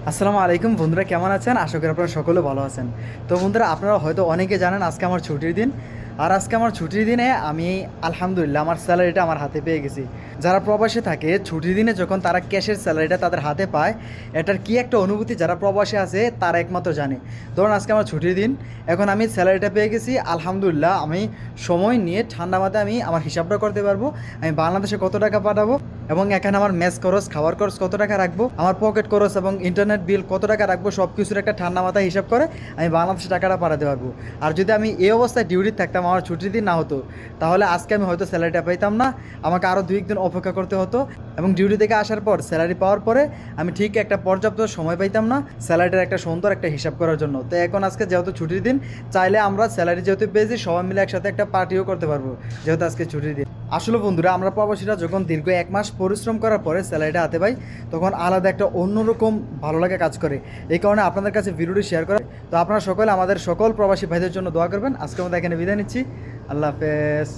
আসসালামু আলাইকুম বন্ধুরা, কেমন আছেন? আশা করি আপনারা সকলে ভালো আছেন। তো বন্ধুরা, আপনারা হয়তো অনেকে জানেন আজকে আমার ছুটির দিন। আর আজকে আমার ছুটির দিনে আমি আলহামদুলিল্লাহ আমার স্যালারিটা আমার হাতে পেয়ে গেছি। যারা প্রবাসে থাকে ছুটির দিনে যখন তারা ক্যাশের স্যালারিটা তাদের হাতে পায়, এটার কি একটা অনুভূতি যারা প্রবাসে আছে তারা একমাত্র জানে। ধরুন আজকে আমার ছুটির দিন, এখন আমি স্যালারিটা পেয়ে গেছি আলহামদুলিল্লাহ। আমি সময় নিয়ে ঠান্ডা মাথায় আমি আমার হিসাবটা করতে পারবো, আমি বাংলাদেশে কত টাকা পাঠাবো এবং এখানে আমার মেস খরচ, খাওয়ার খরচ কত টাকা রাখবো, আমার পকেট খরচ এবং ইন্টারনেট বিল কত টাকা রাখবো, সব কিছুর একটা ঠান্ডা মাথায় হিসাব করে আমি বাংলাদেশে টাকাটা পাঠাতে পারবো। আর যদি আমি এই অবস্থায় ডিউটি থাকতাম, আমার ছুটির দিন না হতো, তাহলে আজকে আমি হয়তো স্যালারিটা পাইতাম না, আমাকে আরও 2 দিন অপেক্ষা করতে হতো। এবং ডিউটি থেকে আসার পর স্যালারি পাওয়ার পরে আমি ঠিক একটা পর্যাপ্ত সময় পাইতাম না স্যালারিটার একটা সুন্দর একটা হিসাব করার জন্য। তো এখন আজকে যেহেতু ছুটির দিন, চাইলে আমরা স্যালারি যেহেতু পেয়েছি সবাই মিলে একসাথে একটা পার্টিও করতে পারবো, যেহেতু আজকে ছুটির দিন। আসলে বন্ধুরা, আমরা প্রবাসীরা যখন দীর্ঘ 1 মাস পরিশ্রম করার পরে স্যালারিটা হাতে পাই, তখন আলাদা একটা অন্যরকম ভালো লাগা কাজ করে। এই কারণে আপনাদের কাছে ভিডিওটি শেয়ার করে। তো আপনারা সকলে আমাদের সকল প্রবাসী ভাইদের জন্য দোয়া করবেন। আজকে আমরা এখানে বিদায় নিচ্ছি। আল্লাহ হাফেজ।